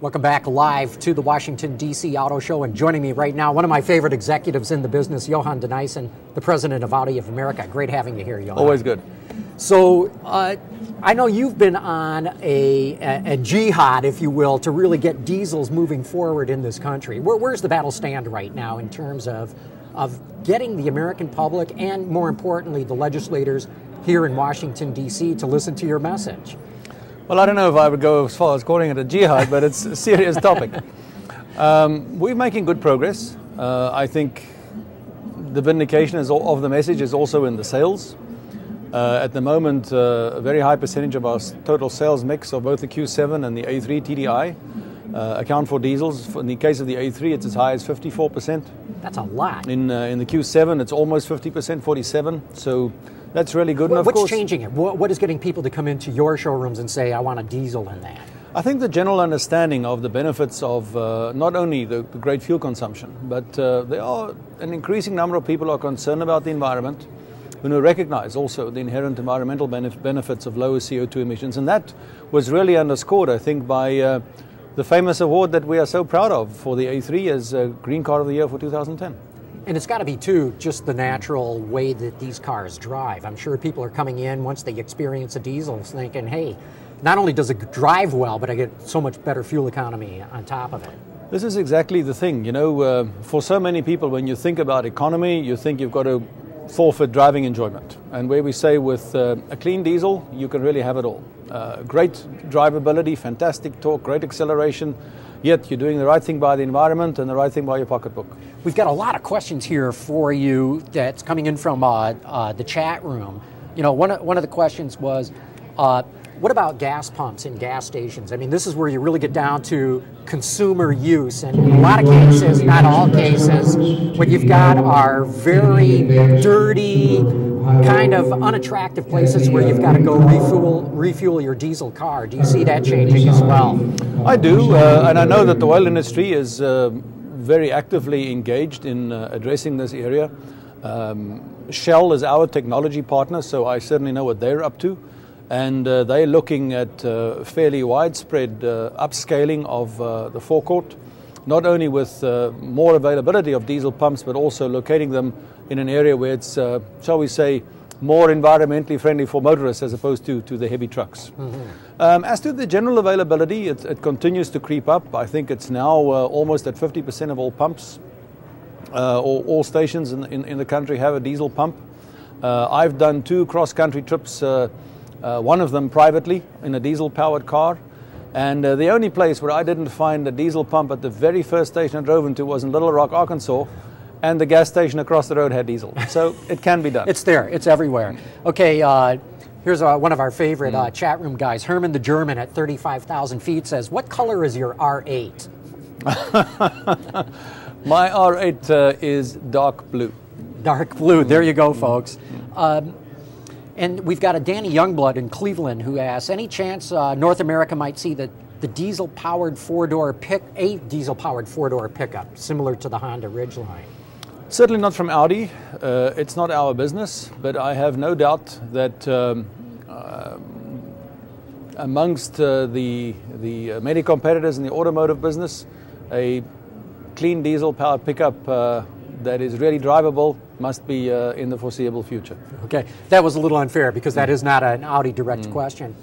Welcome back live to the Washington, D.C. Auto Show, and joining me right now, one of my favorite executives in the business, Johan de Nysschen, the president of Audi of America. Great having you here, Johan. Always good. So, I know you've been on a jihad, if you will, to really get diesels moving forward in this country. Where's the battle stand right now in terms of getting the American public and, more importantly, the legislators here in Washington, D.C. to listen to your message? Well, I don't know if I would go as far as calling it a jihad, but it's a serious topic. We're making good progress. I think the vindication of the message is also in the sales. At the moment, a very high percentage of our total sales mix of both the Q7 and the A3 TDI account for diesels. In the case of the A3, it's as high as 54%. That's a lot. In the Q7, it's almost 50%, 47%. So that's really good. And of what's course, changing it? What is getting people to come into your showrooms and say, I want a diesel in that? I think the general understanding of the benefits of not only the great fuel consumption, but there are an increasing number of people who are concerned about the environment, who recognize also the inherent environmental benefits of lower CO2 emissions. And that was really underscored, I think, by the famous award that we are so proud of for the A3 as Green Car of the Year for 2010. And it's got to be, too, just the natural way that these cars drive. I'm sure people are coming in once they experience a diesel thinking, hey, not only does it drive well, but I get so much better fuel economy on top of it. This is exactly the thing. You know, for so many people, when you think about economy, you think you've got to forfeit driving enjoyment. And where we say with a clean diesel, you can really have it all. Great drivability, fantastic torque, great acceleration, yet you're doing the right thing by the environment and the right thing by your pocketbook. We've got a lot of questions here for you that's coming in from the chat room. You know, one of the questions was, what about gas pumps and gas stations? I mean, this is where you really get down to consumer use, and in a lot of cases, not all cases, what you've got are very dirty, kind of unattractive places where you've got to go refuel your diesel car. Do you see that changing as well? I do, and I know that the oil industry is very actively engaged in addressing this area. Shell is our technology partner, so I certainly know what they're up to. And they're looking at fairly widespread upscaling of the forecourt, not only with more availability of diesel pumps, but also locating them in an area where it's, shall we say, more environmentally friendly for motorists as opposed to the heavy trucks. Mm-hmm. As to the general availability, it continues to creep up. I think it's now almost at 50% of all pumps, or all stations in the country have a diesel pump. I've done 2 cross-country trips, one of them privately in a diesel-powered car. And the only place where I didn't find a diesel pump at the very first station I drove into was in Little Rock, Arkansas. And the gas station across the road had diesel. So it can be done. It's there. It's everywhere. Okay, here's one of our favorite chat room guys. Herman the German at 35,000 feet says, what color is your R8? My R8 is dark blue. Dark blue. There you go, folks. And we've got a Danny Youngblood in Cleveland who asks, any chance North America might see the diesel-powered four-door pickup, similar to the Honda Ridgeline? Certainly not from Audi. It's not our business, but I have no doubt that amongst the many competitors in the automotive business, a clean diesel-powered pickup that is really drivable must be in the foreseeable future. Okay, that was a little unfair because that is not an Audi direct question.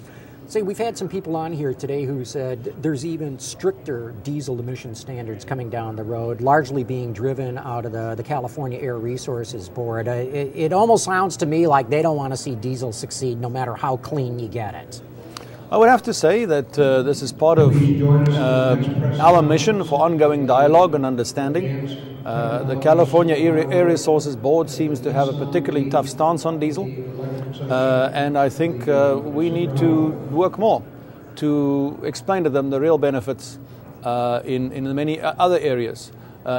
See, we've had some people on here today who said there's even stricter diesel emission standards coming down the road, largely being driven out of the California Air Resources Board. It almost sounds to me like they don't want to see diesel succeed no matter how clean you get it. I would have to say that this is part of our mission for ongoing dialogue and understanding. The California Air Resources Board seems to have a particularly tough stance on diesel, and I think we need to work more to explain to them the real benefits in many other areas,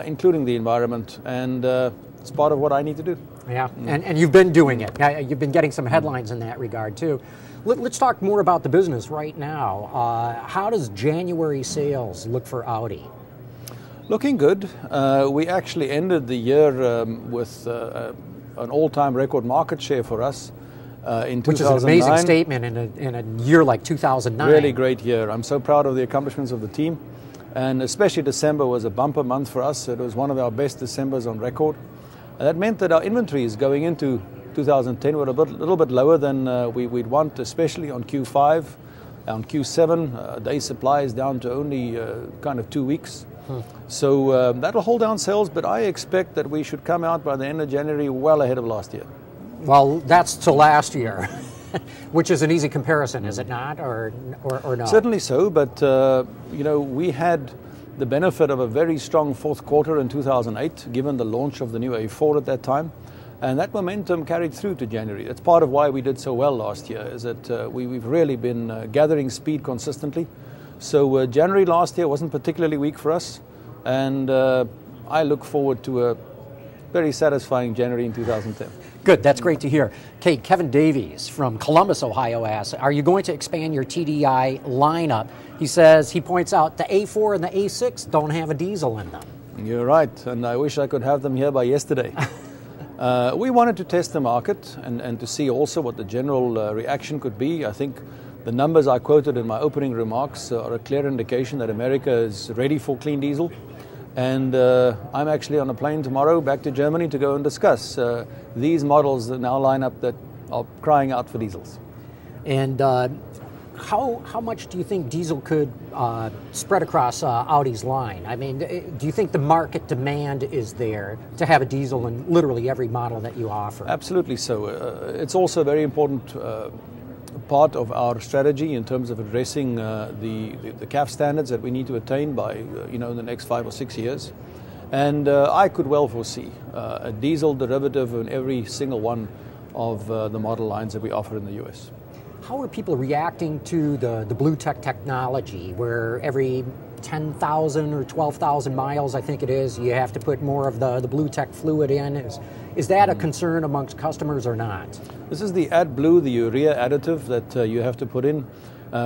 including the environment, and it's part of what I need to do. Yeah, and you've been doing it. You've been getting some headlines in that regard, too. Let's talk more about the business right now. How does January sales look for Audi? Looking good. We actually ended the year with an all-time record market share for us. in 2009. Which is an amazing statement in a year like 2009. Really great year. I'm so proud of the accomplishments of the team. And especially December was a bumper month for us. It was one of our best Decembers on record. And that meant that our inventories going into 2010 were a little bit lower than we'd want, especially on Q5. On Q7, day supply is down to only kind of 2 weeks. So that'll hold down sales, but I expect that we should come out by the end of January well ahead of last year. Well, that's to last year, which is an easy comparison, is it not, or no? Certainly so, but you know, we had the benefit of a very strong fourth quarter in 2008, given the launch of the new A4 at that time, and that momentum carried through to January. That's part of why we did so well last year, is that we've really been gathering speed consistently. So January last year wasn't particularly weak for us, and I look forward to a very satisfying January in 2010. Good, that's great to hear. Okay, Kevin Davies from Columbus, Ohio asks, are you going to expand your TDI lineup? He says, he points out the A4 and the A6 don't have a diesel in them. You're right, and I wish I could have them here by yesterday. We wanted to test the market and to see also what the general reaction could be. I think the numbers I quoted in my opening remarks are a clear indication that America is ready for clean diesel. And I'm actually on a plane tomorrow back to Germany to go and discuss these models that now line up that are crying out for diesels. And how much do you think diesel could spread across Audi's line? I mean, do you think the market demand is there to have a diesel in literally every model that you offer? Absolutely so. It's also a very important part of our strategy in terms of addressing the CAF standards that we need to attain by in the next 5 or 6 years. And I could well foresee a diesel derivative in every single one of the model lines that we offer in the US. How are people reacting to the BlueTech technology, where every 10,000 or 12,000 miles, I think it is, you have to put more of the BlueTech fluid in? Is that a concern amongst customers or not? This is the AdBlue, the urea additive that you have to put in.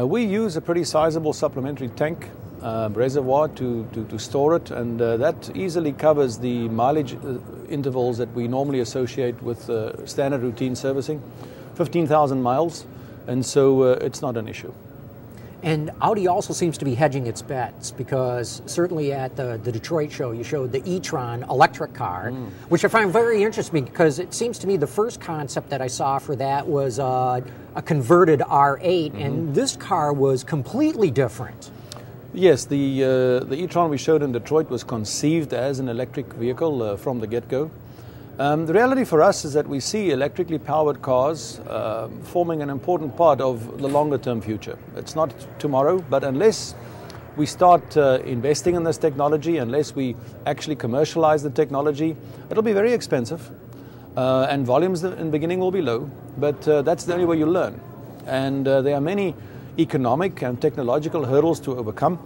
We use a pretty sizable supplementary tank reservoir to store it, and that easily covers the mileage intervals that we normally associate with standard routine servicing, 15,000 miles, and so it's not an issue. And Audi also seems to be hedging its bets, because certainly at the Detroit show you showed the e-tron electric car, which I find very interesting, because it seems to me the first concept that I saw for that was a converted R8, and this car was completely different. Yes, the e-tron we showed in Detroit was conceived as an electric vehicle from the get-go. The reality for us is that we see electrically powered cars forming an important part of the longer-term future. It's not tomorrow, but unless we start investing in this technology, unless we actually commercialize the technology, it'll be very expensive, and volumes in the beginning will be low, but that's the only way you learn. And there are many economic and technological hurdles to overcome.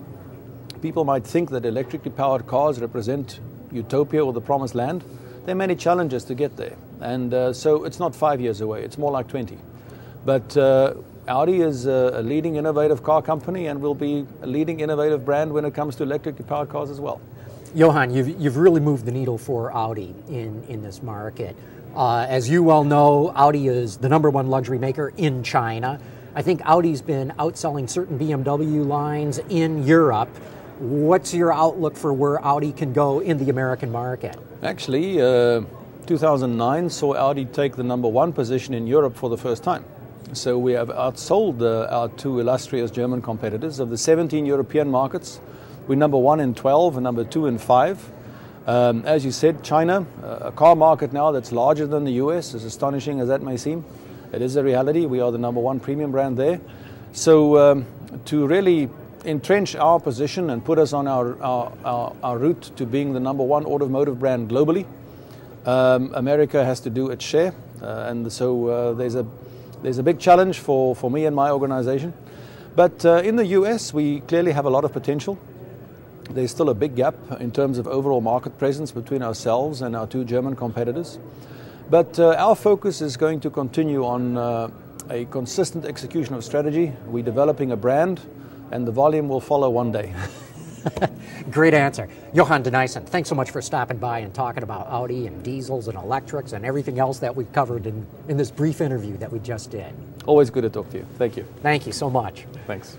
People might think that electrically powered cars represent utopia or the promised land. There are many challenges to get there, and so it's not 5 years away, it's more like 20. But Audi is a leading innovative car company, and will be a leading innovative brand when it comes to electrically powered cars as well. Johan, you've really moved the needle for Audi in this market. As you well know, Audi is the #1 luxury maker in China. I think Audi's been outselling certain BMW lines in Europe. What's your outlook for where Audi can go in the American market? Actually, 2009 saw Audi take the #1 position in Europe for the first time. So we have outsold our two illustrious German competitors. Of the 17 European markets, we're #1 in 12 and #2 in 5. As you said, China, a car market now that's larger than the US, as astonishing as that may seem. It is a reality. We are the #1 premium brand there. So to really entrench our position and put us on our route to being the #1 automotive brand globally, America has to do its share, and so there's a big challenge for me and my organization. But in the US, we clearly have a lot of potential. There's still a big gap in terms of overall market presence between ourselves and our two German competitors. But our focus is going to continue on a consistent execution of strategy. We're developing a brand, and the volume will follow one day. Great answer. Johan de Nysschen, thanks so much for stopping by and talking about Audi and diesels and electrics and everything else that we've covered in this brief interview that we just did. Always good to talk to you. Thank you. Thank you so much. Thanks.